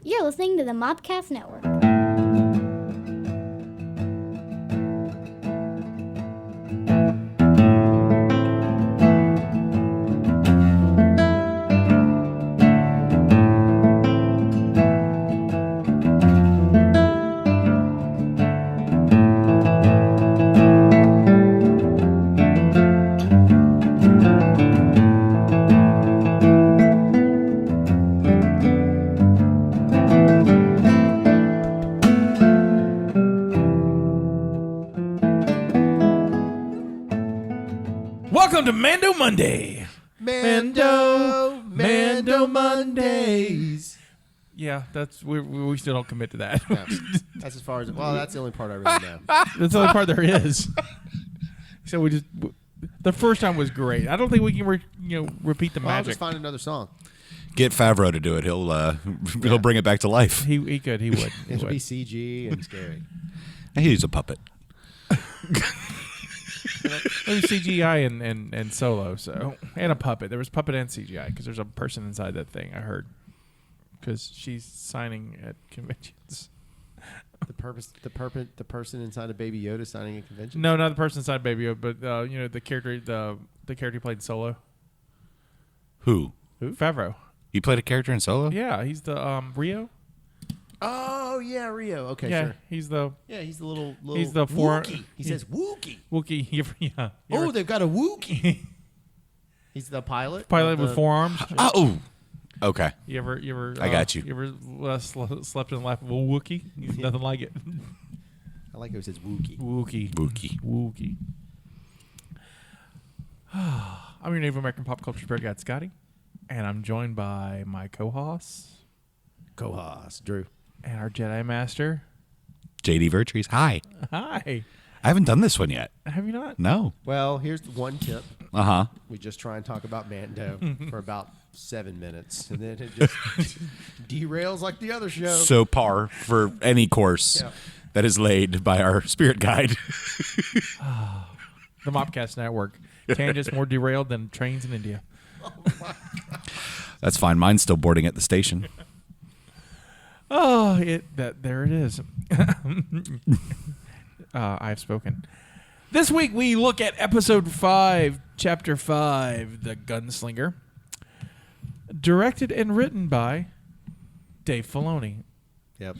You're listening to the Mobcast Network. Welcome to Mando Monday. Mando Mondays. Yeah, we still don't commit to that. No, that's as far as that's the only part I really know. That's the only part there is. So we just the first time was great. I don't think we can repeat the I'll magic. just find another song. Get Favreau to do it. He'll bring it back to life. He could. He would. It'll be CG and scary. He's a puppet. There's CGI and Solo, and a puppet. There was puppet and CGI because there's a person inside that thing. I heard because she's signing at conventions. The person inside of Baby Yoda signing a convention. No, not the person inside Baby Yoda, but the character he played in Solo. Who? Favreau. You played a character in Solo? Yeah, he's the Rio. Oh yeah, Rio. Okay, yeah, sure. He's the little. He's the Wookiee. He says Wookiee. Wookiee. Yeah. Oh, they've got a Wookiee. He's the pilot. Pilot with 4 arms. Oh, okay. You ever? I got you. You ever slept in the lap of a Wookiee? Nothing like it. I like how it says Wookiee. Wookiee. I'm your Native American pop culture spirit guide, Scotty, and I'm joined by my co-host, Drew. And our Jedi Master, JD Vertrees. Hi. Hi. I haven't done this one yet. Have you not? No. Well, here's the one tip. Uh-huh. We just try and talk about Mando for about 7 minutes, and then it just derails like the other show. So par for any course that is laid by our spirit guide. The Mobcast Network. Tangents more derailed than trains in India. Oh my God. That's fine. Mine's still boarding at the station. Oh, there it is. I've spoken. This week we look at episode 5, chapter 5, The Gunslinger. Directed and written by Dave Filoni. Yep.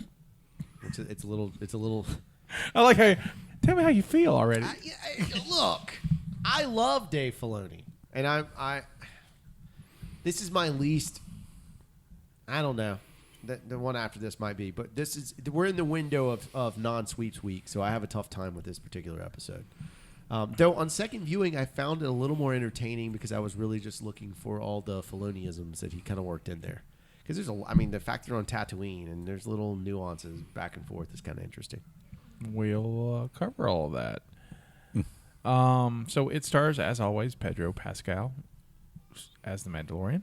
It's a little. I like how. Tell me how you feel already. Look, I love Dave Filoni, and I. This is my least. I don't know. The one after this might be, but we're in the window of non-sweeps week, so I have a tough time with this particular episode. Though on second viewing, I found it a little more entertaining because I was really just looking for all the Filoniisms that he kind of worked in there. Because the fact they're on Tatooine and there's little nuances back and forth is kind of interesting. We'll cover all of that. So it stars, as always, Pedro Pascal as the Mandalorian.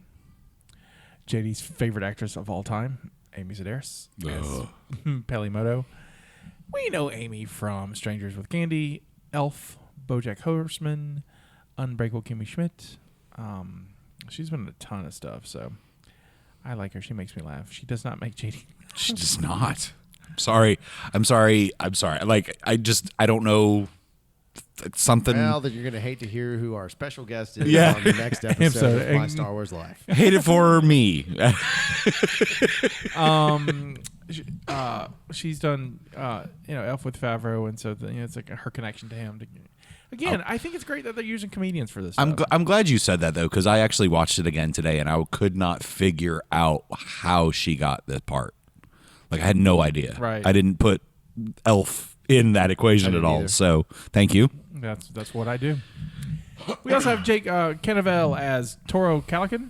JD's favorite actress of all time, Amy Sederis, as Peli Motto. We know Amy from Strangers with Candy, Elf, BoJack Horseman, Unbreakable Kimmy Schmidt. She's been in a ton of stuff, so I like her. She makes me laugh. She does not make JD. She does not. I'm sorry. Like, I don't know. Something. Well, that you're going to hate to hear who our special guest is on the next episode of My Star Wars Life. Hate it for me. She's done, Elf with Favreau, and so it's like her connection to him. Again, I think it's great that they're using comedians for this. I'm glad you said that though, because I actually watched it again today, and I could not figure out how she got this part. Like, I had no idea. Right. I didn't put Elf in that equation at all. Either. So thank you. That's what I do. We also have Jake Cannavale as Toro Calican.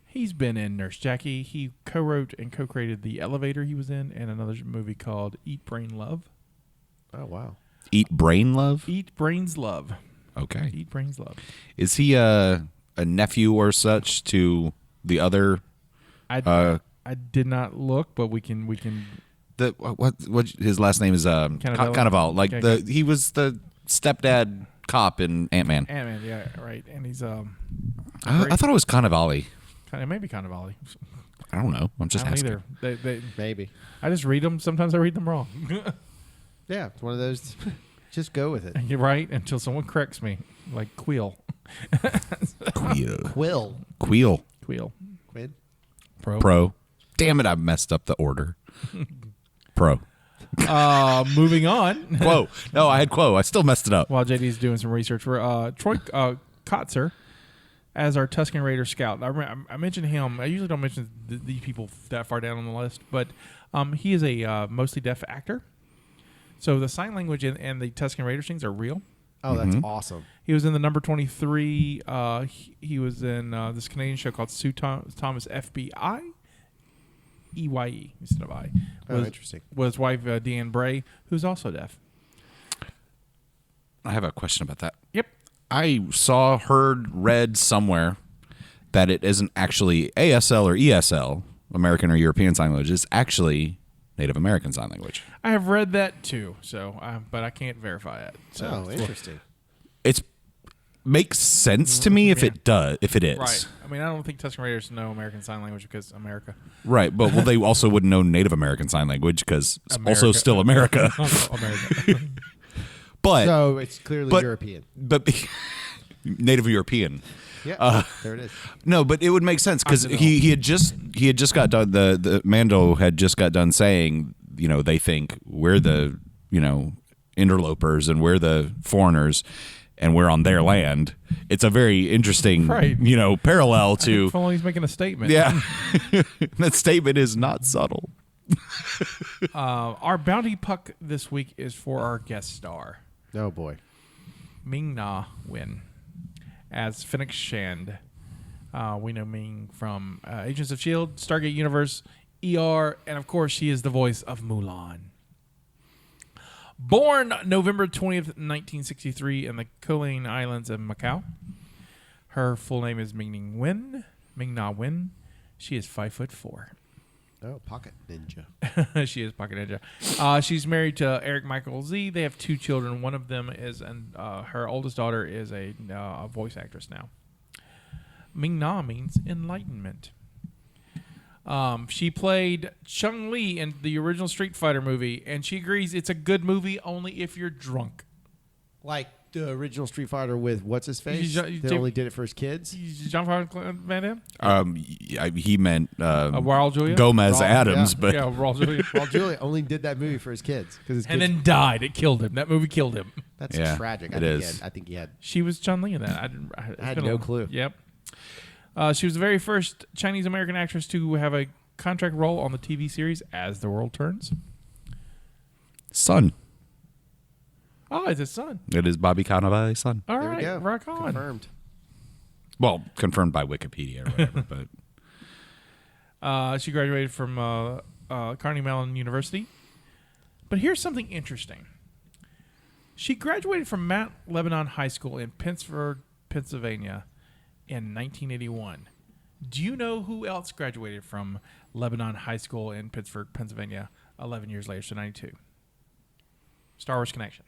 He's been in Nurse Jackie. He co-wrote and co-created The Elevator he was in, and another movie called Eat Brain Love. Oh, wow. Eat Brain Love? Eat Brains Love. Okay. Eat Brains Love. Is he a nephew or such to the other? I did not look, but we can. What his last name is Cannavale. Like okay. he was the stepdad cop in Ant-Man. Ant-Man, yeah, right. And he's I thought it was Cannavale. Maybe Cannavale. I don't know. I'm just I don't asking. either. Maybe. I just read them. Sometimes I read them wrong. Yeah, it's one of those. Just go with it. You're right, until someone corrects me, like Queel. Quill. Queel. Queel. Quid. Pro. Damn it, I messed up the order. Pro. Moving on. Quo. No, I had Quo. I still messed it up. While JD's doing some research, for Troy Kotzer as our Tusken Raider scout. I mentioned him. I usually don't mention the people that far down on the list, but he is a mostly deaf actor. So the sign language and the Tusken Raider things are real. Oh, that's awesome. He was in the number 23. He was in this Canadian show called Sue Thomas FBI. EYE instead of I. Interesting. Was his wife Deanne Bray, who's also deaf. I have a question about that. Yep. I saw, heard, read somewhere that it isn't actually ASL or ESL, American or European Sign Language. It's actually Native American Sign Language. I have read that too, so but I can't verify it. So. Oh, interesting. It's makes sense to me if it does. If it is Right. I mean, I don't think Tusken Raiders know American Sign Language because America. right, but they also wouldn't know Native American Sign Language because it's also still America. America. But So it's clearly European. But Native European. Yeah, there it is. No, but it would make sense because he had just got done. The Mando had just got done saying, they think we're the interlopers and we're the foreigners and we're on their land. It's a very interesting parallel to. Filoni's making a statement. Yeah, that statement is not subtle. Our bounty puck this week is for our guest star, Oh boy. Ming-Na Wen, as Fennec Shand. We know Ming from Agents of S.H.I.E.L.D., Stargate Universe, ER, and of course she is the voice of Mulan. Born November 20th, 1963 in the Kolean Islands of Macau. Her full name is Ming-Na Wen. She is 5'4". Oh, pocket ninja. She is pocket ninja. She's married to Eric Michael Z. They have 2 children. One of them is, her oldest daughter is a voice actress now. Ming-Na means enlightenment. She played Chun-Li in the original Street Fighter movie, and she agrees it's a good movie only if you're drunk. Like the original Street Fighter with what's his face? That only did it for his kids. Jean-Claude Van Damme? He meant Raul Julia? Gomez Adams, yeah. but Yeah, Raul Julia. Well, Julia only did that movie for his kids And then died. It killed him. That movie killed him. That's Yeah, tragic. it is. I think he had. She was Chun-Li in that. I had no clue. Yep. She was the very first Chinese-American actress to have a contract role on the TV series As the World Turns. son. Oh, it's his son. It is Bobby Cannavale's son. All There right, we go. rock on. Confirmed. Well, confirmed by Wikipedia or whatever. But She graduated from Carnegie Mellon University. But here's something interesting. She graduated from Mount Lebanon High School in Pittsburgh, Pennsylvania in 1981. Do you know who else graduated from Lebanon High School in Pittsburgh, Pennsylvania 11 years later, so 92? Star Wars Connection.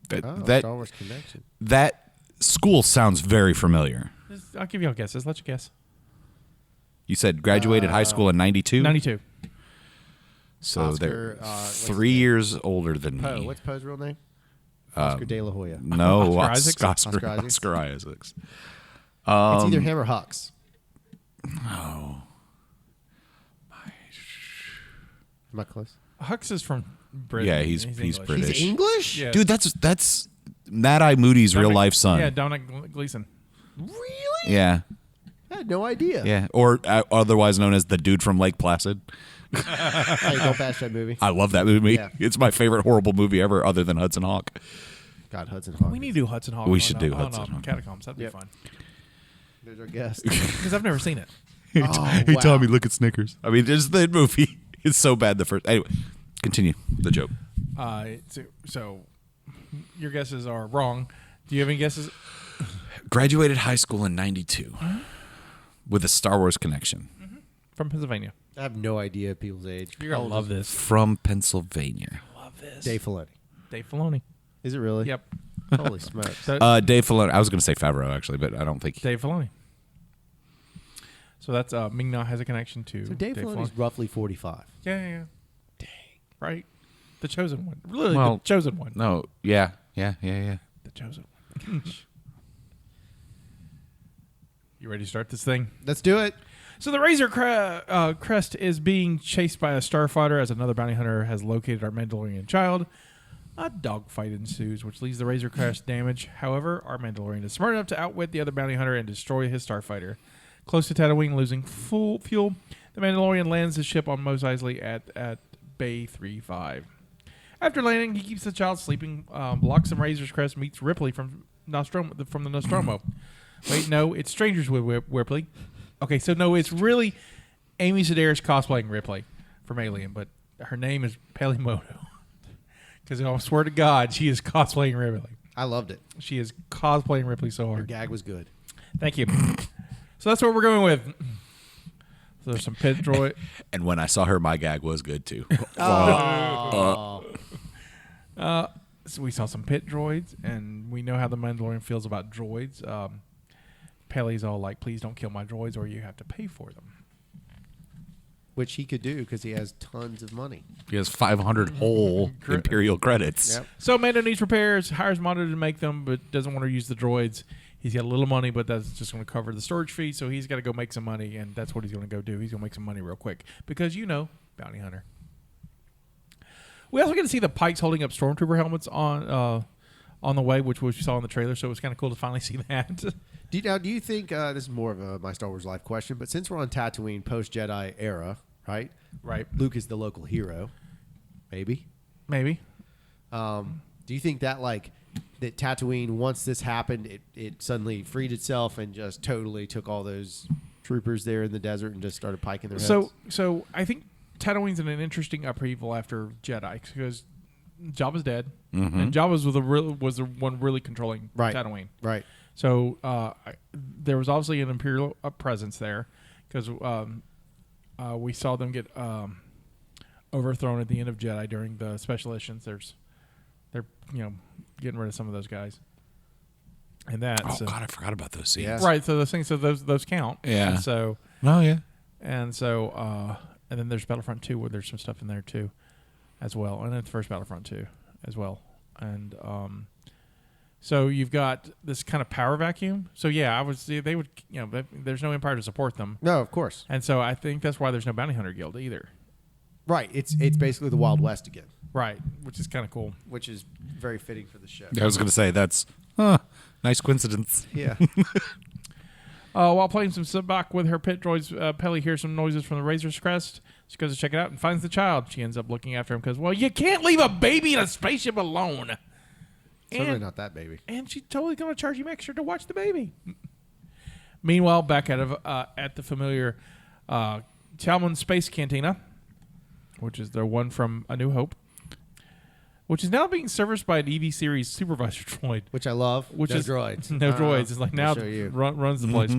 Star Wars Connection. that school sounds very familiar. I'll give you all guesses. Let you guess. You said graduated high school in 92? 92. So Oscar, they're what's 3 his name? years older than Poe. me. What's Poe's real name? Oscar De La Hoya. No, Oscar Isaacs? Oscar Isaacs? Oscar Isaacs. It's either him or Hux. Oh. Am I close? Hux is from Britain. Yeah, he's English. British. He's English? Yeah. Dude, that's Mad Eye Moody's real life son. Yeah, Dominic Gleeson. Really? Yeah. I had no idea. Yeah. Or otherwise known as the dude from Lake Placid. Hey, don't bash that movie. I love that movie. Yeah. It's my favorite horrible movie ever, other than Hudson Hawk. God, Hudson Hawk. We need to do Hudson Hawk. We on, should do on, Hudson on Hawk. Catacombs. That'd be Yep. fun. There's our guest. Because I've never seen it. Oh, Hey, wow. Tommy, look at Snickers. I mean, there's the movie. It's so bad the first. Anyway, continue the joke. So your guesses are wrong. Do you have any guesses? Graduated high school in 92 with a Star Wars connection. From Pennsylvania. I have no idea people's age. You're going to love this. From Pennsylvania. Love this. Dave Filoni. Dave Filoni. Is it really? Yep. Holy smokes. So, Dave Filoni. I was going to say Favreau, actually, but I don't think. Dave Filoni. So that's Ming-Na has a connection to So Dave Filoni's roughly 45. Yeah. Dang. Right? The chosen one. Really, Well, the chosen one. No, yeah. The chosen one. You ready to start this thing? Let's do it. So the Razor Crest is being chased by a starfighter as another bounty hunter has located our Mandalorian child. A dogfight ensues, which leaves the Razor Crest damaged. However, our Mandalorian is smart enough to outwit the other bounty hunter and destroy his starfighter. Close to Tatooine, losing full fuel, the Mandalorian lands his ship on Mos Eisley at Bay 35. After landing, he keeps the child sleeping, blocks some Razor's Crest, meets Ripley from the Nostromo. Wait, no, it's Strangers with Ripley. Okay, so no, it's really Amy Sederis cosplaying Ripley from Alien, but her name is Peli Motto. Because I swear to God, she is cosplaying Ripley. I loved it. She is cosplaying Ripley so Your hard. gag was good. Thank you. So that's what we're going with. So there's some pit droid. And when I saw her, my gag was good too. So we saw some pit droids, and we know how the Mandalorian feels about droids. Pele's all like, please don't kill my droids or you have to pay for them. Which he could do because he has tons of money. He has 500 whole Imperial credits. Yep. So Mando needs repairs, hires Mando to make them, but doesn't want to use the droids. He's got a little money, but that's just going to cover the storage fee, so he's got to go make some money, and that's what he's going to go do. He's going to make some money real quick because, bounty hunter. We also get to see the Pikes holding up stormtrooper helmets on the way, which we saw in the trailer, so it was kind of cool to finally see that. Do you think, this is more of a my Star Wars life question, but since we're on Tatooine post-Jedi era, right? Right. Luke is the local hero. Maybe. Do you think that, that Tatooine, once this happened, it suddenly freed itself and just totally took all those troopers there in the desert and just started piking their heads? So I think Tatooine's in an interesting upheaval after Jedi because Jabba's dead, and Jabba was the one really controlling Tatooine. Right. So there was obviously an Imperial presence there because we saw them get overthrown at the end of Jedi during the special editions. They're getting rid of some of those guys. And that. Oh, God, I forgot about those scenes. Yeah. Right. So those things. So those count. Yeah. And so. Oh yeah. And so and then there's Battlefront 2 where there's some stuff in there too, as well, and then the first Battlefront 2 as well, and so you've got this kind of power vacuum. So yeah, they would there's no Empire to support them. No, of course. And so I think that's why there's no Bounty Hunter Guild either. Right. It's basically the Wild West again. Right, which is kind of cool. Which is very fitting for the show. I was going to say that's nice coincidence. Yeah. While playing some Sabak with her pit droids, Peli hears some noises from the Razor's Crest. She goes to check it out and finds the child. She ends up looking after him because, well, you can't leave a baby in a spaceship alone. Certainly not that baby. And she's totally going to charge you extra to watch the baby. Meanwhile, back at the familiar Talmon Space Cantina, which is the one from A New Hope, which is now being serviced by an EV series supervisor droid. Which I love. Which no is droids. No droids. It's like now runs the place.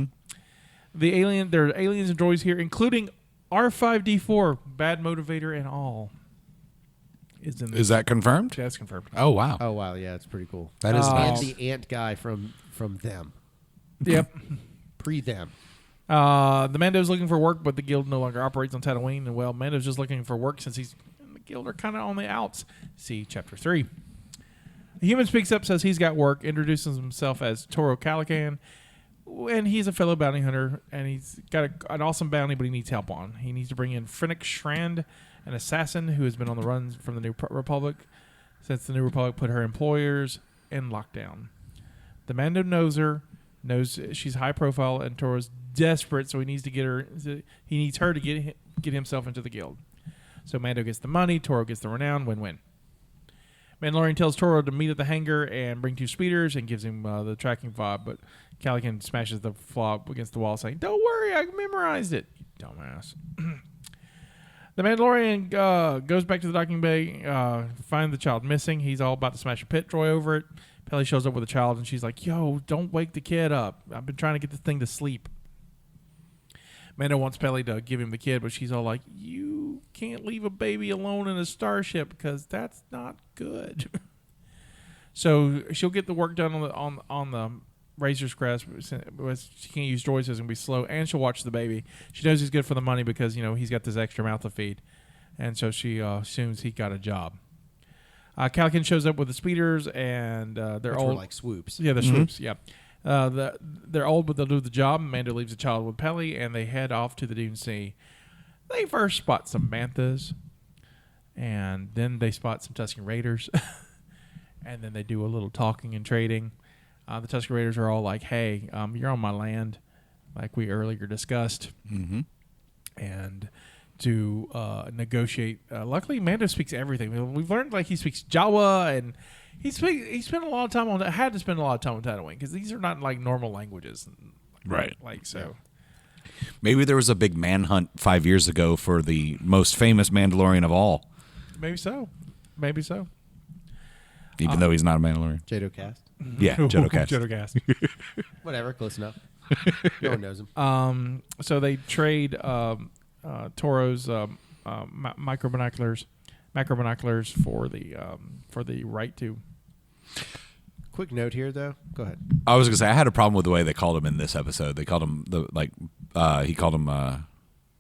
There are aliens and droids here, including R5D4, bad motivator and all. Is that confirmed? That's confirmed. Oh wow. Oh wow, yeah, it's pretty cool. That is And nice. the ant guy from them. Yep. Pre-them. The Mando's looking for work, but the guild no longer operates on Tatooine. And well, Mando's just looking for work since he's and the guild are kind of on the outs. See Chapter 3. The human speaks up, says he's got work, introduces himself as Toro Calican, and he's a fellow bounty hunter, and he's got an awesome bounty, but he needs help on. He needs to bring in Fennec Shrand, an assassin who has been on the run from the New Republic since the New Republic put her employers in lockdown. The Mando knows her, knows she's high profile, and Toro's desperate, so he needs to get her. He needs her to get himself into the guild. So Mando gets the money, Toro gets the renown, win-win. Mandalorian tells Toro to meet at the hangar and bring 2 speeders and gives him the tracking fob, but Calican smashes the fob against the wall, saying, "Don't worry, I memorized it, you dumbass." The Mandalorian goes back to the docking bay, find the child missing. He's all about to smash a pit droid over it. Peli shows up with a child, and she's like, "Yo, don't wake the kid up. I've been trying to get this thing to sleep." Mando wants Peli to give him the kid, but she's all like, "You can't leave a baby alone in a starship because that's not good." So she'll get the work done on the Razor's Crest. She can't use droids, so it's going to be slow, and she'll watch the baby. She knows he's good for the money because, he's got this extra mouth to feed. And so she assumes he got a job. Calican shows up with the speeders, and they're Which old. were like swoops. Yeah, they're swoops, yeah. They're old, but they'll do the job. Mando leaves the child with Peli, and they head off to the Dune Sea. They first spot some manthas, and then they spot some Tusken Raiders. And then they do a little talking and trading. The Tusken Raiders are all like, hey, you're on my land, like we earlier discussed. Mm-hmm. And to negotiate. Luckily, Mando speaks everything. We've learned he speaks Jawa, and he spent a lot of time on that. Had to spend a lot of time on Tatooine because these are not normal languages, Right. So. Maybe there was a big manhunt 5 years ago for the most famous Mandalorian of all. Maybe so. Even though he's not a Mandalorian. Jado Cast. Yeah, Jodocast. Jodocast. Whatever, close enough. No one knows him. So they trade Toro's macro binoculars for the right to. Quick note here, though. Go ahead. I was gonna say I had a problem with the way they called him in this episode. They called him he called him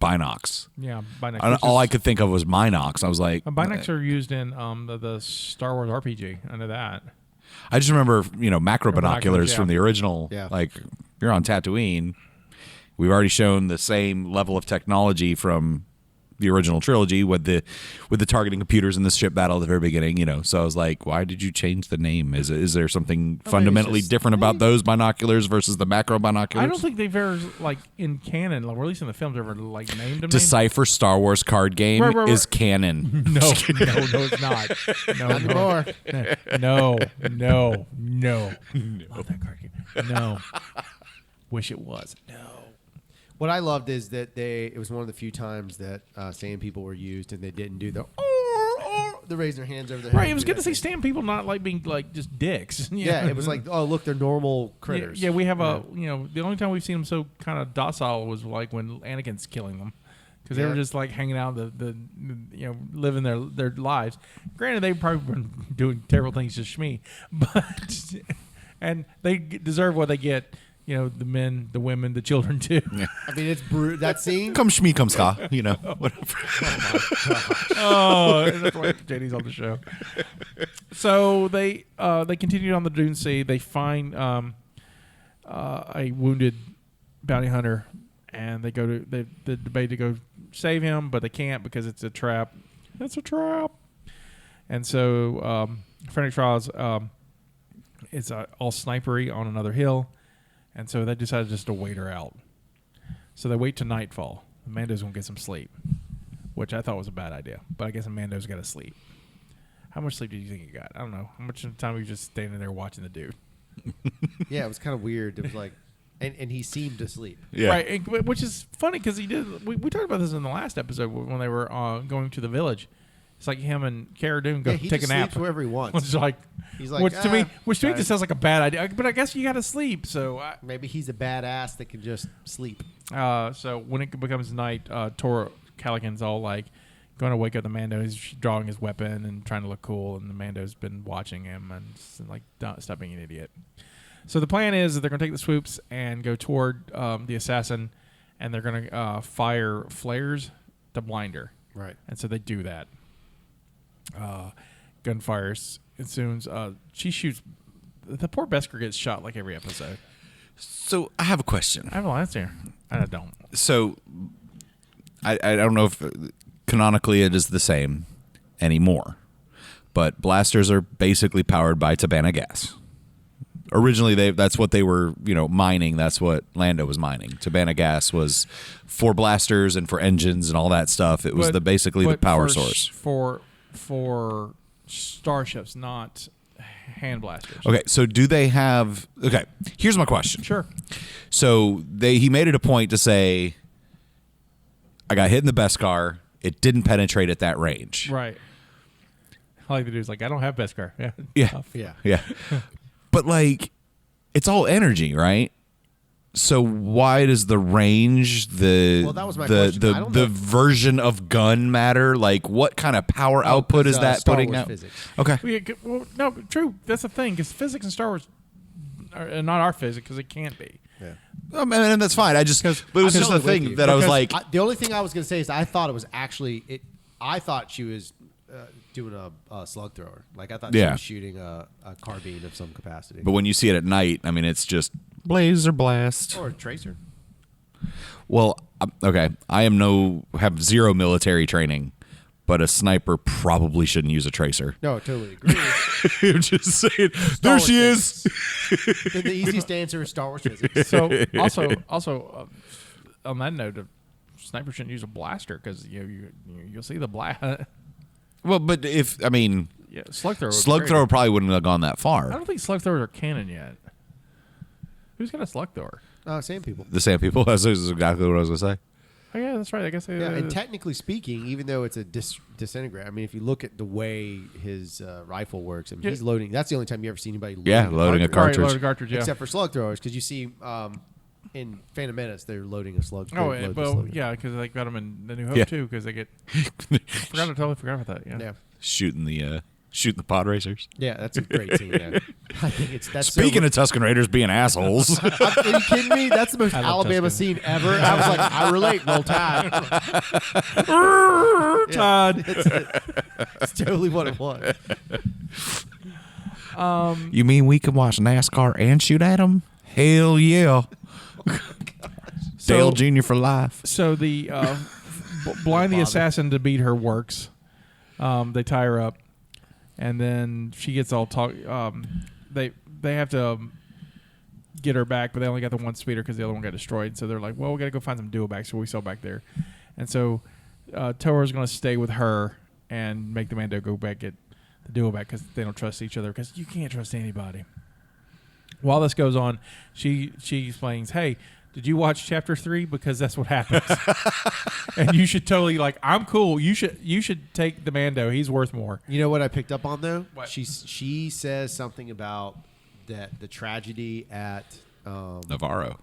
Binocs. Yeah, Binocs. And all I could think of was Minox. I was like, Binocs are used in the Star Wars RPG. I know that. I just remember macro binoculars yeah. from the original. Yeah. Like you're on Tatooine. We've already shown the same level of technology from the original trilogy with the targeting computers in the ship battle at the very beginning, So I was like, why did you change the name? Is there something fundamentally different about those binoculars versus the macro binoculars? I don't think they've ever in canon, or at least in the films, ever named them. Decipher Star Wars card game Right. is canon. No, it's not. No, Not anymore. No. Love that card game. No. Wish it was. No. What I loved is that it was one of the few times that sand people were used and they didn't do the raising their hands over their head. Right, it was good to see stand people not being just dicks. Yeah, it was like, oh, look, they're normal critters. Yeah, we have the only time we've seen them so kind of docile was when Anakin's killing them. Because they were just hanging out, living their lives. Granted, they've probably been doing terrible things to Shmi, but and they deserve what they get. The men, the women, the children too. Yeah. I mean, it's that scene. Come Shmi, come Ska, whatever. Oh, that's why JD's on the show. So they continued on the Dune Sea. They find a wounded bounty hunter, and they debate to go save him, but they can't because it's a trap. It's a trap. And so Fennec Trials is all snipery on another hill. And so they decided just to wait her out. So they wait till nightfall. Mando's going to get some sleep, which I thought was a bad idea. But I guess Mando's got to sleep. How much sleep do you think you got? I don't know. How much of the time were you just standing there watching the dude? Yeah, it was kind of weird. It was like, and he seemed asleep. Yeah. Right, which is funny because he did. We talked about this in the last episode when they were going to the village. It's like him and Cara Dune go He take a just nap. sleeps wherever he wants. Which is like, He's like, which to me tired. just sounds like a bad idea. But I guess you got to sleep. So Maybe he's a badass that can just sleep. so when it becomes night, Toro Calican's all like going to wake up the Mando. He's drawing his weapon and trying to look cool, and the Mando's been watching him and like, stop being an idiot. So the plan is that they're going to take the swoops and go toward the assassin, and they're going to fire flares to blind her. Right. And so they do that. Gunfire ensues. She shoots. The poor Beskar gets shot like every episode. So I have a question. I have a answer. I don't. So I don't know if canonically it is the same anymore, but blasters are basically powered by Tabana gas. Originally, that's what they were, mining. That's what Lando was mining. Tabana gas was for blasters and for engines and all that stuff. It was basically the power source for starships, not hand blasters. Okay, so do they have? Okay, here's my question. Sure. So he made it a point to say, I got hit in the Beskar. It didn't penetrate at that range. Right. I like the dude's like, I don't have Beskar. Yeah. Yeah. Tough. Yeah. But it's all energy, right? So why does the range, Well, that was my question. I don't the know. version of gun matter? Like, what kind of power output is that Star putting Wars out? physics. Okay. Well, no, true. That's the thing, because physics in Star Wars not our physics because it can't be. Yeah. And that's fine. But it was just the thing that I was like, the only thing I was going to say is I thought it was actually it. I thought she was doing a slug thrower. Like I thought she was shooting a carbine of some capacity. but when you see it at night, I mean, it's just blaze or blast. Or a tracer. Well, okay, I have zero military training, but a sniper probably shouldn't use a tracer. No, I totally agree. I'm just saying. There she is. Then the easiest answer is Star Wars physics. So also on that note, a sniper shouldn't use a blaster because you'll see the blast. Well, but slug thrower. slug thrower probably wouldn't have gone that I far. don't think slug throwers are canon yet. Who's got a slug thrower? Same people. The same people. That's exactly what I was gonna say. Oh yeah, that's right. I guess. Yeah, and technically speaking, even though it's a disintegrate, I mean, if you look at the way his rifle works, I mean, he's loading. That's the only time you ever see anybody loading a cartridge. Right, load a cartridge, except for slug throwers, because you see in Phantom Menace they're loading a slug. Oh, yeah, because they got them in The New Hope too, because they get. Totally forgot about that. Yeah. Shooting the pod racers. Yeah, that's a great scene. There. I think that's. Speaking of Tusken Raiders being assholes, are you kidding me? That's the most Alabama scene ever. I was like, I relate. Roll Tide. Todd. It's totally what it was. you mean we can watch NASCAR and shoot at them? Hell yeah! Dale Jr. for life. So the blind the assassin to beat her works. They tie her up, and then she gets all talk. They have to get her back, but they only got the one speeder because the other one got destroyed. So they're like, well, we got to go find some duo-backs, so we sell back there. And so Torah's going to stay with her and make the Mando go back get the duo-back because they don't trust each other because you can't trust anybody. While this goes on, she explains, hey, did you watch Chapter 3? Because that's what happens. And you should totally, I'm cool. You should take the Mando. He's worth more. You know what I picked up on, though? What? She says something about the tragedy at Navarro.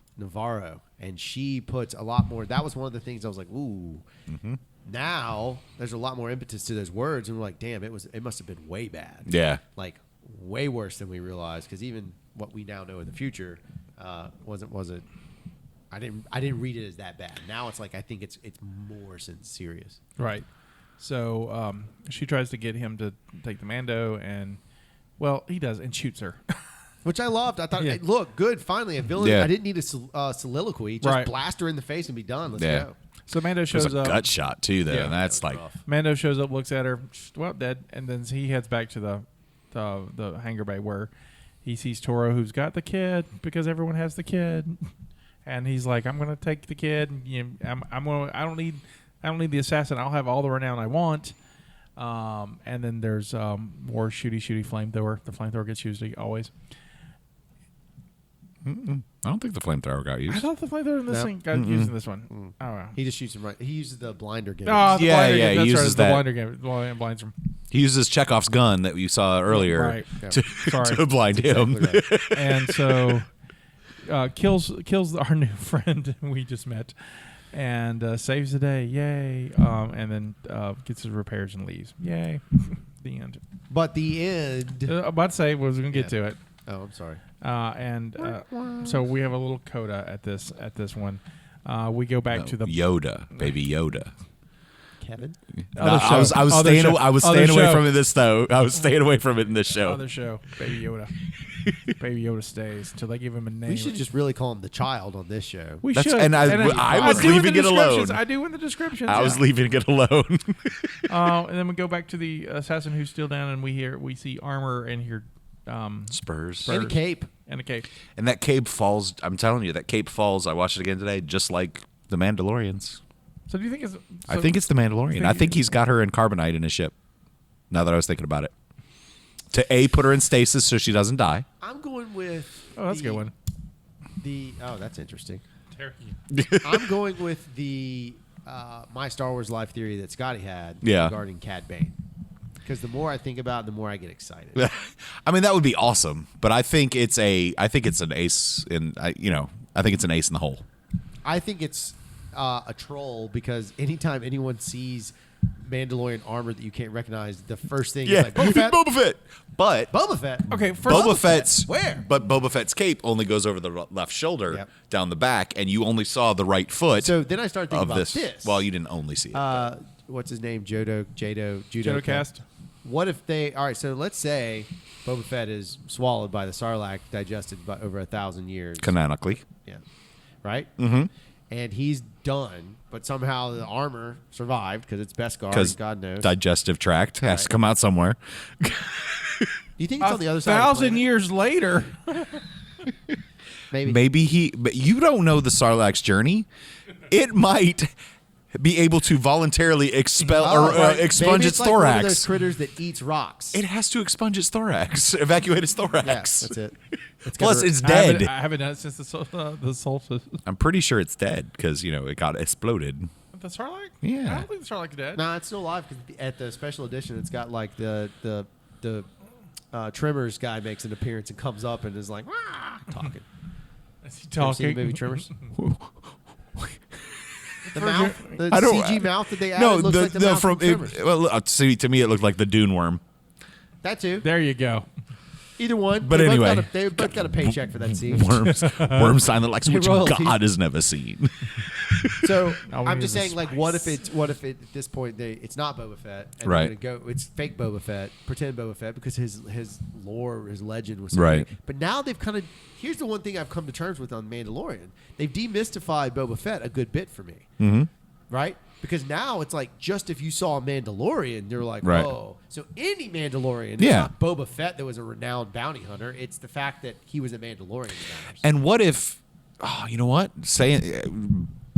And she puts a lot more. That was one of the things I was like, ooh. Mm-hmm. Now there's a lot more impetus to those words. And we're like, damn, it must have been way bad. Yeah. Like, way worse than we realized. Because even what we now know in the future wasn't. I didn't read it as that bad. Now it's like I think it's more serious. Right. So she tries to get him to take the Mando, and he does and shoots her. Which I loved. I thought, hey, look, good. Finally, a villain. Yeah. I didn't need a soliloquy. Just blast her in the face and be done. Let's go. So Mando shows There's a up. gut shot too, though. And that's like rough. Mando shows up, looks at her, dead, and then he heads back to the hangar bay where he sees Toro, who's got the kid because everyone has the kid. And he's like, I'm going to take the kid. I don't need the assassin. I'll have all the renown I want. And then there's more shooty flamethrower. The flamethrower gets used always. I don't think the flamethrower got used. I thought the flamethrower in this thing got used in this one. I don't know. He just shoots him right. He uses the blinder game. Oh, the blinder game. He That's uses right, that. the blinder game. Blinds him. He uses Chekhov's gun that you saw earlier to blind him. Exactly right. And so kills our new friend we just met and saves the day. Yay. And then gets his repairs and leaves. Yay. The end. But the end. I'm about to say was going to get to it. Oh, I'm sorry. So we have a little coda at this one. We go back to the Yoda, baby Yoda. Kevin. I was staying away from it this though. I was staying away from it in this show. Other show, Baby Yoda. Baby Yoda stays until they give him a name. We should just really call him the child on this show. We should. And I was leaving it alone. I do in the descriptions. I was leaving it alone. And then we go back to the assassin who's still down, and we see armor and hear Spurs. And a cape. And a cape. And that cape falls. I'm telling you, that cape falls. I watched it again today, just like the Mandalorians. So do you think I think it's the Mandalorian. I think he's got her in carbonite in his ship. Now that I was thinking about it, to put her in stasis so she doesn't die. I'm going with. Oh, that's a good one. That's interesting. I'm going with the my Star Wars life theory that Scotty had regarding Cad Bane. Because the more I think about it, the more I get excited. I mean, that would be awesome, but I think it's an ace in. I think it's an ace in the hole. I think it's a troll because anytime anyone sees Mandalorian armor that you can't recognize, the first thing Yeah, is like Boba Fett. Boba Fett. But Boba Fett. Okay, first Boba Fett's Where? But Boba Fett's cape only goes over the left shoulder Yep. down the back, and you only saw the right foot. So then I started thinking of about this. this. Well, you didn't only see it. What's his name? Judo Jodocast. What if they? All right, so let's say Boba Fett is swallowed by the Sarlacc, digested by over 1,000 years. Canonically. Yeah. Right. Mm-hmm. And he's done, but somehow the armor survived because it's Beskar. Because And God knows. digestive tract has to come out somewhere. Do you think it's on the other side? Of the 1,000 planet? years later. Maybe. Maybe but you don't know the Sarlacc's journey. It might be able to voluntarily expel or right. expunge Maybe its it's like one of those thorax. critters that eats rocks. It has to expunge its thorax, evacuate its thorax. Yeah, that's it. Plus, it's I haven't- dead. I haven't done it since the solstice. I'm pretty sure it's dead because it got exploded. The Sarlacc? Yeah. I don't think the Sarlacc is dead. No, it's still alive because at the special edition, it's got like the Trimmers guy makes an appearance and comes up and is like talking. Is he You ever seen talking? the movie Trimmers? The mouth, the I don't- CG mouth that they added No, looks like the mouth from Trimmers. see, to me, it looked like the Dune worm. That too. There you go. Either one. But They both anyway. they both got a paycheck for that scene. Worm sign that likes which Royalties. God has never seen. So All we I'm need just is saying, like, what if at this point it's not Boba Fett, and Right. they're gonna go, it's fake Boba Fett, pretend Boba Fett because his lore, his legend was so Right. great. But now they've kind of here's the one thing I've come to terms with on Mandalorian: they've demystified Boba Fett a good bit for me, right? Because now it's like just if you saw a Mandalorian, they're like, Right. oh, so any Mandalorian, it's Yeah. not Boba Fett that was a renowned bounty hunter. It's the fact that he was a Mandalorian. that matters. And what if, you know what?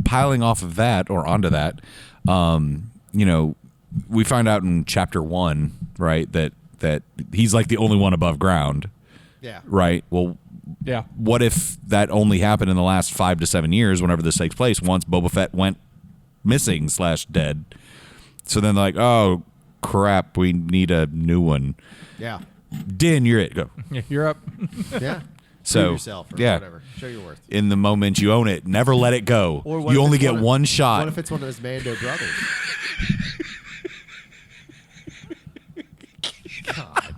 Piling off of that or onto that, we find out in chapter 1, right, that he's like the only one above ground, Yeah. right? Well, Yeah. what if that only happened in the last 5 to 7 years, whenever this takes place, once Boba Fett went missing / dead? So then they're like, oh, crap, we need a new one. Yeah. Din, you're it. Go. Yeah, you're up. Yeah. So, Prove yourself or yeah. whatever. Show your worth. In the moment you own it, never let it go. Or what You if only it's get of- one shot. What if it's one of his Mando brothers? God.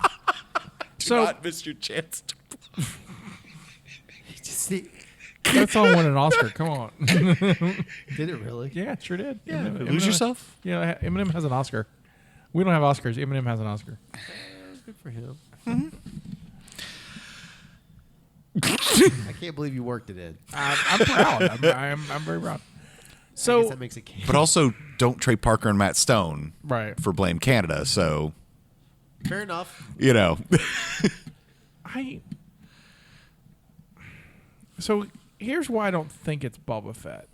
So not miss your chance. that song won an Oscar. Come on. Did it really? Yeah, it sure did. Yeah, Eminem- lose Eminem- yourself. Yeah, Eminem has an Oscar. We don't have Oscars. Eminem has an Oscar. Good for him. I can't believe you worked it in. I'm proud. I'm very proud. I guess So that makes it. But also, don't Trey Parker and Matt Stone right. for Blame Canada. So, Fair enough. So here's why I don't think it's Boba Fett.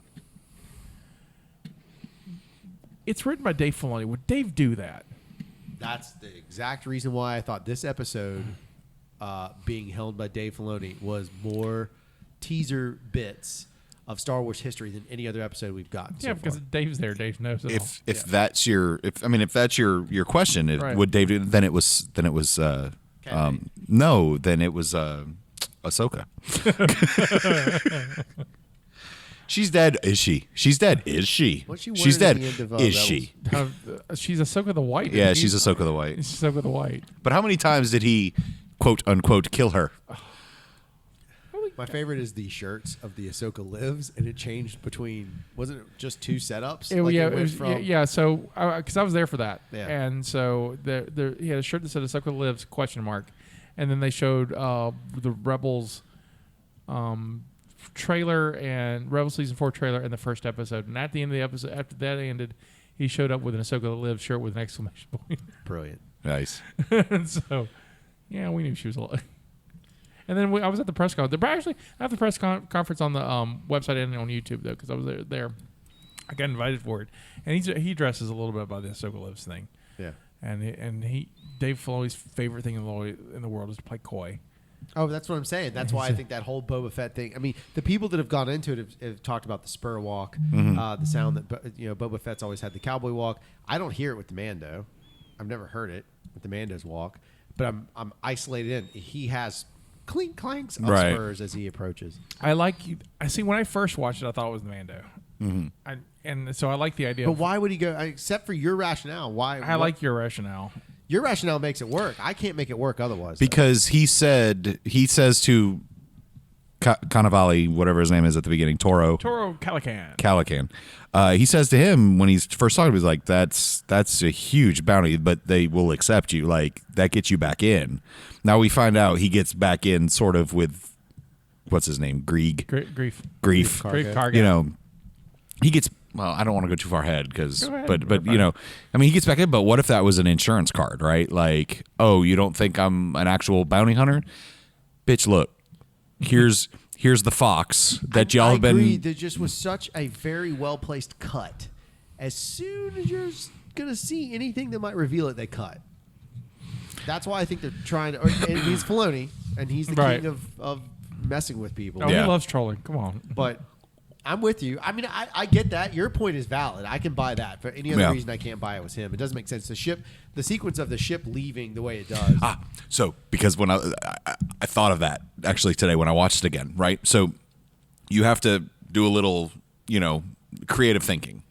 It's written by Dave Filoni. Would Dave do that? That's the exact reason why I thought this episode, being held by Dave Filoni, was more teaser bits of Star Wars history than any other episode we've gotten. Yeah, so because far. Dave's there. Dave knows it all. if that's your question, Right. would Dave do, then it was no, then it was Ahsoka. She's dead. Is she? She's dead. Is she? What's she She's wearing dead. at the end of, Is Rebels? she? She's Ahsoka the White. Yeah, isn't she? she's Ahsoka the White. She's Ahsoka the White. But how many times did he, quote unquote, kill her? My favorite is the shirts of the Ahsoka Lives, and it changed between, wasn't it just 2 setups? It, Like, yeah, it it went was, from- yeah. So, because I was there for that, Yeah. and so he had a shirt that said "Ahsoka lives?" ? And then they showed the Rebels trailer and Rebel Season 4 trailer in the first episode. And at the end of the episode, after that ended, he showed up with an Ahsoka Lives shirt with an exclamation point. Brilliant. Nice. And so, yeah, we knew she was alive. And then I was at the press conference. Actually, I have the press conference on the website and on YouTube, though, because I was there. I got invited for it. And he dresses a little bit by the Ahsoka Lives thing. Yeah. And Dave Filoni's favorite thing in the world is to play coy. Oh, that's what I'm saying. That's why I think that whole Boba Fett thing. I mean, the people that have gone into it have talked about the spur walk, the sound that Boba Fett's always had the cowboy walk. I don't hear it with the Mando. I've never heard it with the Mando's walk, but I'm isolated in. He has clink clanks of Right. spurs as he approaches. I see when I first watched it, I thought it was the Mando. And so I like the idea. But of, why would he go? Except for your rationale. Why? I like your rationale. Your rationale makes it work. I can't make it work otherwise. Because he says to Cannavale, whatever his name is at the beginning, Toro Calican. He says to him when he's first talking, he's like, "That's a huge bounty, but they will accept you. Like that gets you back in." Now we find out he gets back in sort of with what's his name, Grief. Cargo. You know, he gets. Well, I don't want to go too far ahead but you know, I mean, he gets back in. But what if that was an insurance card, right? Like, oh, you don't think I'm an actual bounty hunter? Bitch, look. Here's the fox that y'all have been. I agree. There just was such a very well placed cut. As soon as you're gonna see anything that might reveal it, they cut. That's why I think they're trying to. And he's Filoni, and he's the king of messing with people. Oh, he loves trolling. Come on. But I'm with you. I mean, I get that. Your point is valid. I can buy that. For any other reason I can't buy it was him. It doesn't make sense. The sequence of the ship leaving the way it does. So because when I thought of that actually today when I watched it again, right? So you have to do a little, you know, creative thinking.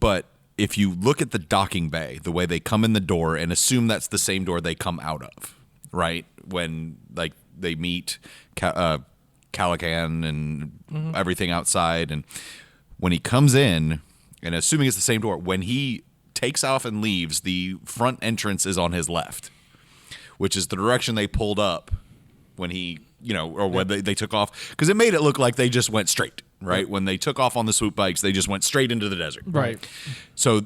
But if you look at the docking bay, the way they come in the door and assume that's the same door they come out of, right? When like they meet Calican and everything outside, and when he comes in, and assuming it's the same door, when he takes off and leaves, the front entrance is on his left, which is the direction they pulled up when he, you know, or when they took off, because it made it look like they just went straight, right? When they took off on the swoop bikes, they just went straight into the desert. Right. So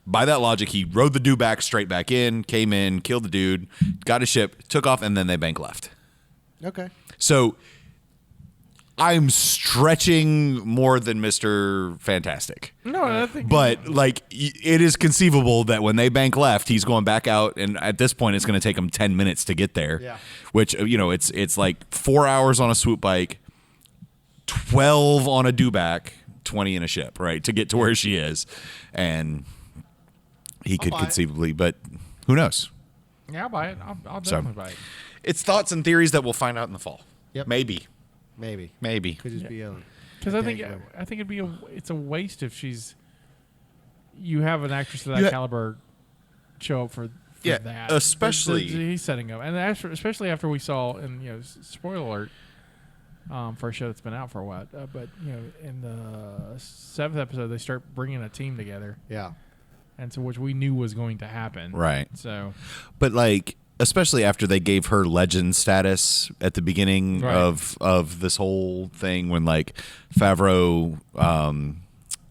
by that logic, he rode the dude back straight back in, came in, killed the dude, got his ship, took off, and then they bank left. Okay. So I'm stretching more than Mr. Fantastic. No, I think. But like, it is conceivable that when they bank left, he's going back out, and at this point, it's going to take him 10 minutes to get there. Yeah. Which, you know, it's like 4 hours on a swoop bike, 12 on a dewback, 20 in a ship, right, to get to where she is, and he could conceivably, but who knows? Yeah, I'll buy it. I'll definitely buy it. It's thoughts and theories that we'll find out in the fall. Yep. Maybe. Could just be a. Because I think it's a waste if you have an actress of that caliber show up for that. Especially he's setting up, and especially after we saw, and you know, spoiler alert, for a show that's been out for a while. But you know, in the 7th episode, they start bringing a team together. Yeah. And so, which we knew was going to happen. Right. So, but like, especially after they gave her legend status at the beginning of this whole thing, when like Favreau,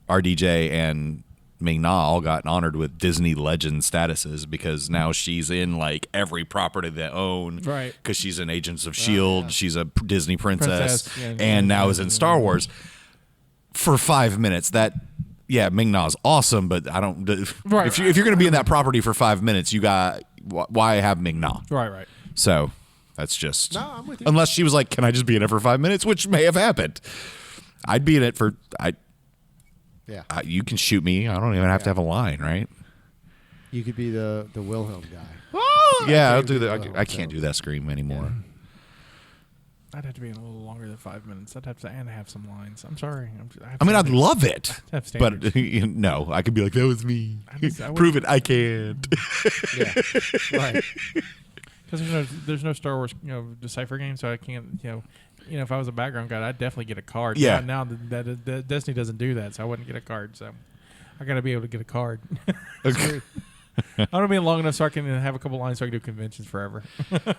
RDJ, and Ming-Na all got honored with Disney legend statuses because now she's in like every property they own, right? Because she's in Agents of S.H.I.E.L.D., she's a Disney princess and now is in Star Wars. For 5 minutes, yeah, Ming-Na's awesome, but I don't. Right. If you're going to be in that property for 5 minutes, you got why have Ming-Na? Right. So that's just. No, I'm with you. Unless she was like, "Can I just be in it for 5 minutes?" Which may have happened. I'd be in it for. Yeah. You can shoot me. I don't even have to have a line, right? You could be the Wilhelm guy. Oh, yeah, I'll do that. I can't do that scream anymore. Yeah. I'd have to be in a little longer than 5 minutes. I'd have to have some lines. I'm sorry. I'd love it, but no, I could be like, "That was me." Prove it. I can't. Yeah, right. Because there's no Star Wars, you know, Decipher game, so I can't, you know, if I was a background guy, I'd definitely get a card. Yeah. Now that Destiny doesn't do that, so I wouldn't get a card. So I got to be able to get a card. Okay. I want to be long enough so I can have a couple lines so I can do conventions forever.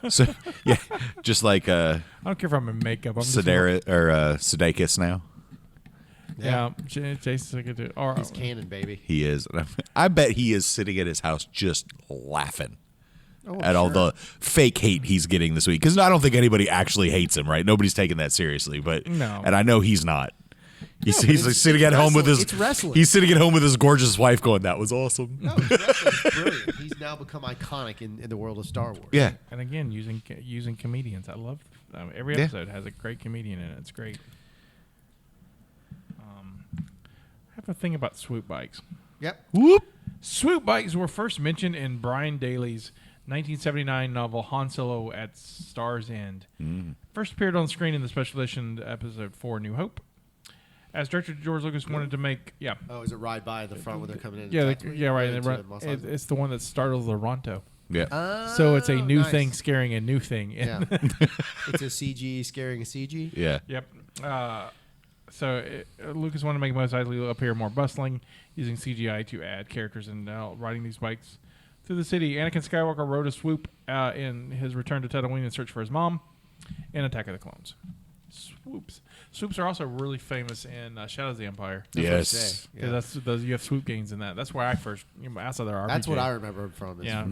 So yeah, just like I don't care if I'm in makeup. I'm Sudeikis now. Yeah, Jason's a good dude. He's canon, baby. He is. I bet he is sitting at his house just laughing at all the fake hate he's getting this week. Because I don't think anybody actually hates him, right? Nobody's taking that seriously, but no. And I know he's not. He's like sitting at home with his. It's wrestling. He's sitting at home with his gorgeous wife, going, "That was awesome." No, wrestling's brilliant. He's now become iconic in the world of Star Wars. Yeah, and again, using comedians. I love every episode has a great comedian in it. It's great. I have a thing about swoop bikes. Yep. Whoop. Swoop bikes were first mentioned in Brian Daley's 1979 novel Han Solo at Star's End. First appeared on screen in the special edition episode 4 New Hope. As director George Lucas wanted to make, Oh, is it ride by the front when they're coming in? right. Into It's the one that startles the Ronto. Yeah. So it's a new nice. thing scaring a new thing. Yeah. It's a CG scaring a CG. Yeah. Yep. Lucas wanted to make Mos Eisley appear more bustling, using CGI to add characters and riding these bikes through the city. Anakin Skywalker rode a swoop in his return to Tatooine in search for his mom in Attack of the Clones. Swoops are also really famous in Shadows of the Empire. Yes. Yeah. You have swoop gains in that. That's where I first, outside their RPG. That's what I remember from. Yeah.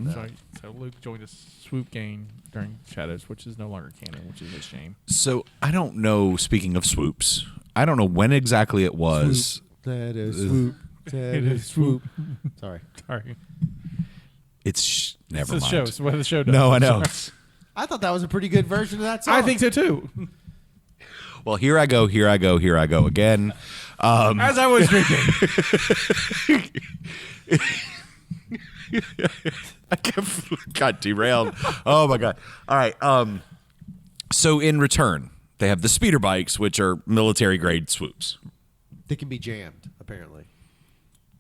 So Luke joined a swoop gain during Shadows, which is no longer canon, which is a shame. So I don't know. Speaking of swoops, I don't know when exactly it was. That is swoop. It is swoop. Sorry. It's never It's mind. the show. It's what the show does. No, I know. I thought that was a pretty good version of that song. I think so too. Well, here I go again. As I was drinking. Got derailed. Oh my god! All right. So in return, they have the speeder bikes, which are military grade swoops. They can be jammed, apparently.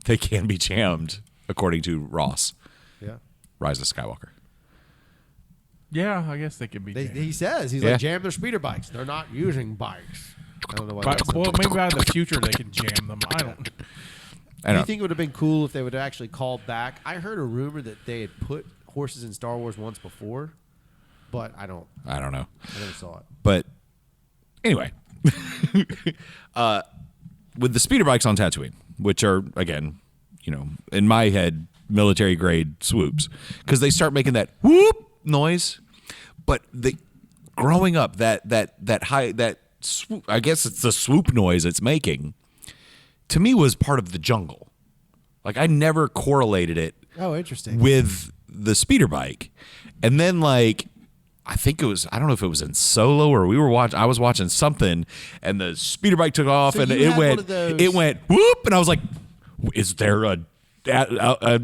They can be jammed, according to Ross. Yeah. Rise of Skywalker. Yeah, I guess they could be. He says, he's Yeah. like, jam their speeder bikes. They're not using bikes. I don't know why. Well, maybe out in the future they can jam them. I don't. Do you think it would have been cool if they would have actually called back? I heard a rumor that they had put horses in Star Wars once before, but I don't know. I never saw it. But anyway, with the speeder bikes on Tatooine, which are, again, in my head, military grade swoops, because they start making that whoop noise. But growing up, that high, that swoop, I guess it's the swoop noise it's making, to me was part of the jungle. Like, I never correlated it Oh, interesting. with the speeder bike. And then, like, I don't know if it was in Solo or I was watching something, and the speeder bike took off, So and you it had one of those- went whoop, and I was like, is there an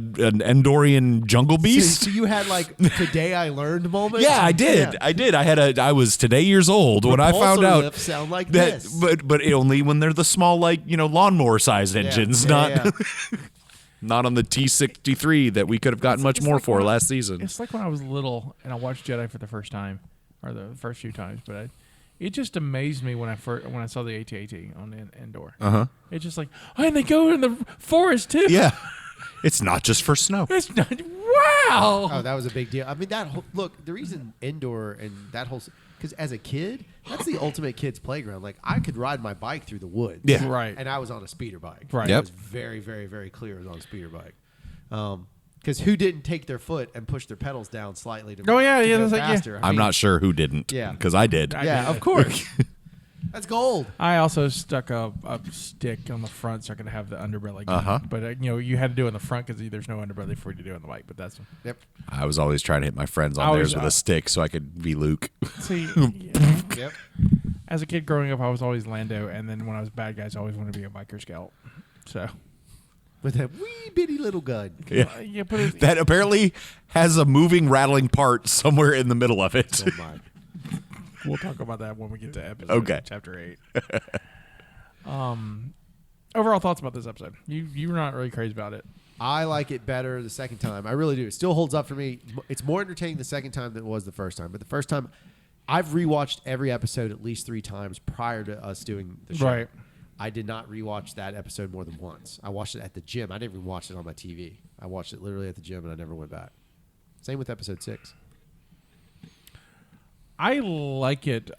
Andorian jungle beast? So you had like today I learned moments. Yeah, I did. Yeah. I was today years old when I found Repulsor out lifts sound like that, this. but only when they're the small, like, lawnmower sized engines, Yeah. not on the T63 that we could have gotten much more like for when last season. It's like when I was little and I watched Jedi for the first time, or the first few times. But it just amazed me when I saw the AT-AT on Endor. It's just like, and they go in the forest too. Yeah, it's not just for snow. It's not. Wow. Oh, that was a big deal. I mean, look, the reason Endor and that whole, because as a kid, that's the ultimate kid's playground. Like, I could ride my bike through the woods. Yeah. Right. And I was on a speeder bike. Right. It Yep. was very, very, very clear I was on a speeder bike. Because who didn't take their foot and push their pedals down slightly to, Oh, yeah, to yeah, go that's like, yeah. faster? I I'm mean, not sure who didn't. Yeah. because I did. Yeah, did. of course. That's gold. I also stuck a stick on the front so I could have the underbelly. Uh-huh. But you had to do it in the front because there's no underbelly for you to do it on the bike. But that's Yep. I was always trying to hit my friends on theirs with a stick so I could be Luke. see. Yep. As a kid growing up, I was always Lando, and then when I was bad guys, I always wanted to be a biker scout. So With that wee bitty little gun. Yeah. you put it. That apparently has a moving, rattling part somewhere in the middle of it. Oh my. We'll talk about that when we get to episode Okay. chapter 8. Overall thoughts about this episode? You're not really crazy about it. I like it better the second time. I really do. It still holds up for me. It's more entertaining the second time than it was the first time. But the first time, I've rewatched every episode at least 3 times prior to us doing the show. Right. I did not rewatch that episode more than once. I watched it at the gym. I didn't even watch it on my TV. I watched it literally at the gym, and I never went back. Same with episode 6. I like it.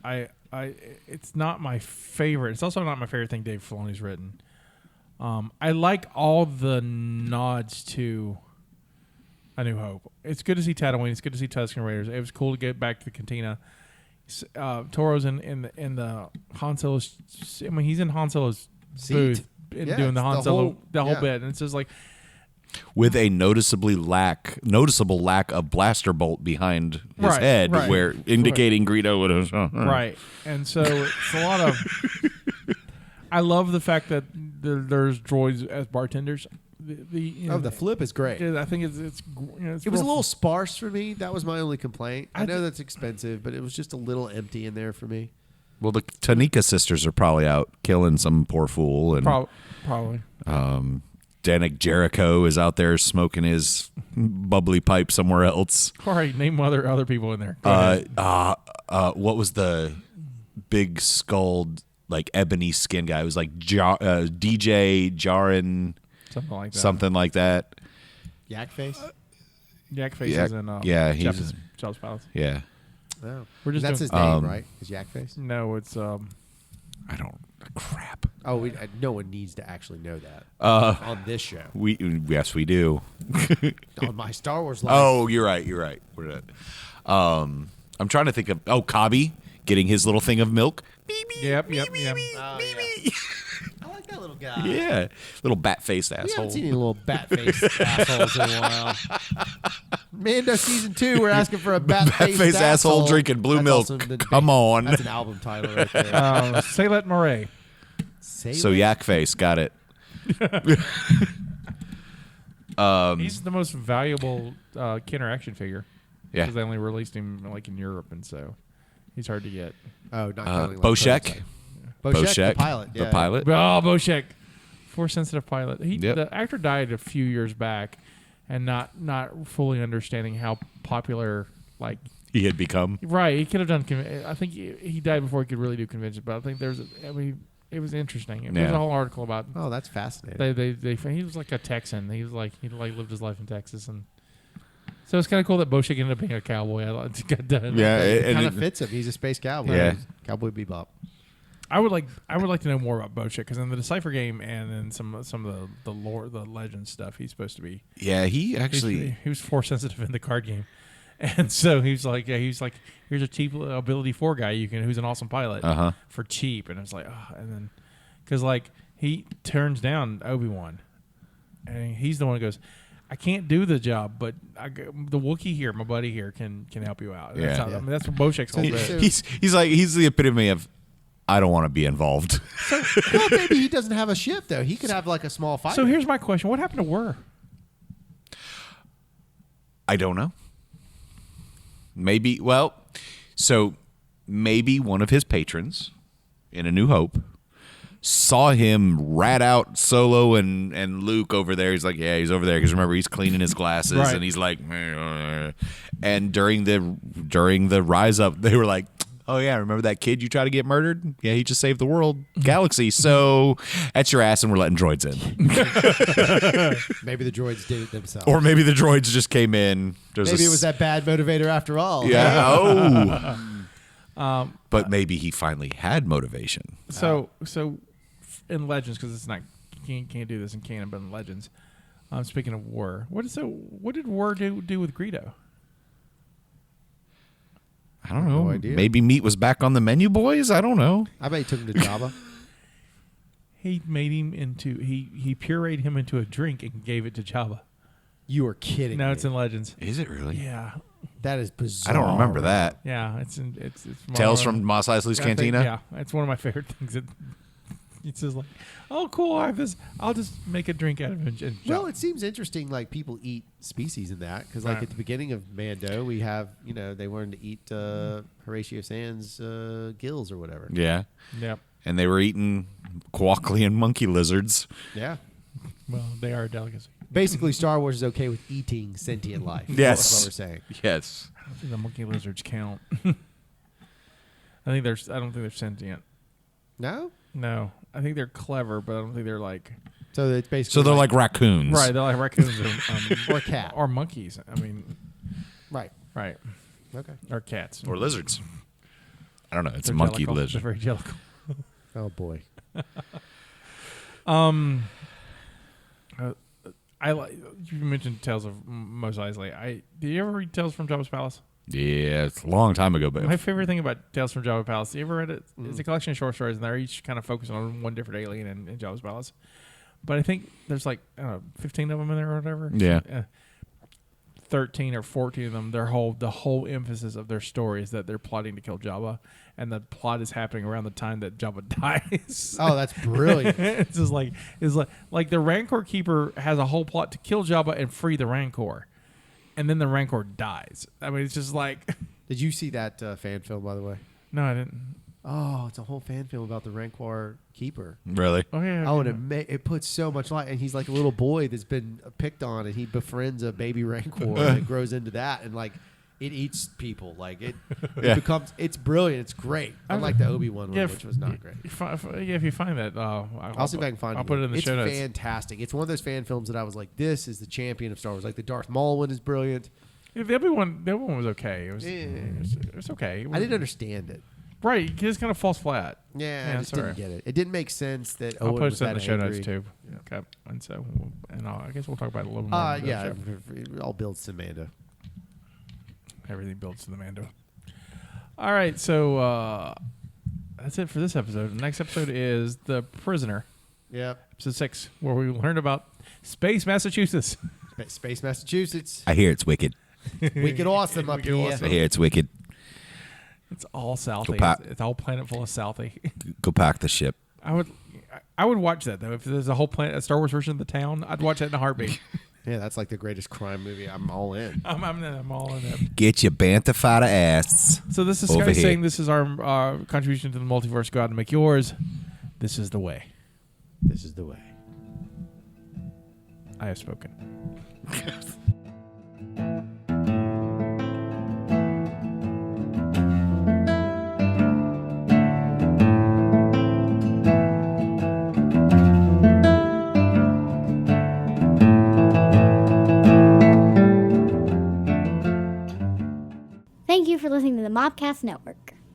It's not my favorite. It's also not my favorite thing Dave Filoni's written. I like all the nods to A New Hope. It's good to see Tatooine. It's good to see Tusken Raiders. It was cool to get back to the Cantina. Toro's in the Han Solo's. I mean, he's in Han Solo's booth and Yeah, doing the it's Han the Solo whole- yeah. bit, and it's just like With a noticeable lack of blaster bolt behind his Right, head, right. where indicating Greedo would have. right, and so it's a lot of. I love the fact that there's droids as bartenders. The flip is great. I think it's It was a little sparse for me. That was my only complaint. I know that's expensive, but it was just a little empty in there for me. Well, the Tanika sisters are probably out killing some poor fool, and Probably. Danik Jericho is out there smoking his bubbly pipe somewhere else. All right, name other people in there. What was the big skulled, like ebony skin guy? It was like DJ Jarin, something like that. Yak Face. Yak Face is in he's Jabba's Palace. Yeah. Oh. We're just That's doing, his name, right? Is Yak Face? No, it's I don't. Crap. Oh, no one needs to actually know that on this show. Yes, we do. On my Star Wars life. Oh, you're right. We're at. I'm trying to think of. Oh, Cobby getting his little thing of milk. Yep. Oh, yeah. I like that little guy. Yeah, little bat-faced We asshole. haven't seen any little bat-faced assholes in a while. Mando season 2, we're asking for a bat-faced asshole drinking blue milk. Come on. That's an album title right there. Saylet Moray. So Yak Face, got it. He's the most valuable Kenner action figure. Yeah. Because they only released him like in Europe, and so he's hard to get. Oh, not counting Boshek. Boshek, the pilot. Yeah. The pilot. Oh, Boshek, Force sensitive pilot. Yep. The actor died a few years back, and not fully understanding how popular He had become. Right, he could have done. I think he died before he could really do conventions. But I think it was interesting. There's a whole article about. Oh, that's fascinating. He was like a Texan. He lived his life in Texas, and so it's kind of cool that Boshek ended up being a cowboy. Got done. Yeah, it kind of fits him. He's a space cowboy. Yeah. Cowboy Bebop. I would like to know more about Boshek because in the Decipher game and in some of the lore, the legend stuff, he's supposed to be. Yeah, he actually he was Force sensitive in the card game, and so he's like here's a cheap ability 4 guy who's an awesome pilot for cheap, and it's like and then because he turns down Obi-Wan, and he's the one who goes, I can't do the job, but the Wookiee here, my buddy here, can help you out. Yeah. That's what Boshek's whole bit. He's the epitome of I don't want to be involved. Well, maybe he doesn't have a ship though. He could have like a small fighter. So here's my question: what happened to Whir? I don't know. Maybe one of his patrons in A New Hope saw him rat out Solo and Luke over there. He's like, yeah, he's over there because remember he's cleaning his glasses right. and he's like, and during the rise up, they were like, oh yeah, remember that kid you tried to get murdered? Yeah, he just saved the world, galaxy. So that's your ass, and we're letting droids in. Maybe the droids did it themselves, or maybe the droids just came in. Maybe it was that bad motivator after all. Yeah. But maybe he finally had motivation. So in Legends, because it's not can't do this in canon, but in Legends, speaking of Whir, what did Whir do with Greedo? I don't know. No idea. Maybe meat was back on the menu, boys. I don't know. I bet he took him to Jabba. He made him into he pureed him into a drink and gave it to Jabba. You are kidding me. No, it's in Legends. Is it really? Yeah. That is bizarre. I don't remember that. Yeah, it's Tales from Mos Eisley's Cantina? Yeah, it's one of my favorite things. It's just like, oh, cool, I have this. I'll just make a drink out of it. And well, it seems interesting. Like people eat species in that because, like Right. at the beginning of Mando, we have they learned to eat Horatio Sands' gills or whatever. Yeah. Yep. And they were eating quackly and monkey lizards. Yeah. Well, they are a delicacy. Basically, Star Wars is okay with eating sentient life. Yes. That's what we're saying. Yes. I don't think the monkey lizards count. I don't think they're sentient. No. No, I think they're clever, but I don't think they're like. So it's basically. So they're like raccoons. Right, they're like raccoons or cat or monkeys. I mean, right. Okay, or cats Or lizards. I don't know. It's They're a monkey jellicle. They're lizard. very jellicle. Oh boy. I like you mentioned Tales of Mos Eisley. Did you ever read Tales from Jabba's Palace? Yeah, it's a long time ago, but My favorite thing about Tales from Jabba's Palace, you ever read it? It's a collection of short stories, and they're each kind of focused on one different alien in Jabba's Palace. But I think there's 15 of them in there or whatever. Yeah. 13 or 14 of them. The whole emphasis of their story is that they're plotting to kill Jabba, and the plot is happening around the time that Jabba dies. Oh, that's brilliant. It's just like the Rancor Keeper has a whole plot to kill Jabba and free the Rancor, and then the Rancor dies. I mean, it's just like. Did you see that fan film, by the way? No, I didn't. Oh, it's a whole fan film about the Rancor keeper. Really? Oh yeah. Oh, and it puts so much light. And he's like a little boy that's been picked on, and he befriends a baby Rancor, and it grows into that, and like it eats people. Like it becomes. It's brilliant. It's great. Unlike the Obi-Wan one, which was not great. If you find that, I'll see if I can find it. I'll put it in the show notes. It's fantastic. It's one of those fan films that I was like, this is the champion of Star Wars. Like the Darth Maul one is brilliant. Yeah, the other one was okay. It was okay. I didn't understand it. Right, it just kind of falls flat. Yeah, I just didn't get it. It didn't make sense that I'll Owen post was it in that the show angry. notes too. Yeah. Okay, and so I guess we'll talk about it a little more. Yeah, it all builds to Mando. Everything builds to the Mando. All right, so that's it for this episode. The next episode is The Prisoner, Yep. episode 6, where we learn about Space Massachusetts. Space Massachusetts. I hear it's wicked. Wicked awesome up Wicked here. awesome. I hear it's wicked. It's all Southie. pack- It's all planet full of Southie. Go pack the ship. I would watch that though. If there's a whole planet, a Star Wars version of the town, I'd watch that in a heartbeat. Yeah, that's like the greatest crime movie. I'm all in. I'm all in that. Get your bantha fada ass. So this is Over Scotty here. saying this is our contribution to the multiverse. Go out and make yours. This is the way. This is the way. I have spoken. Thank you for listening to the Mobcast Network.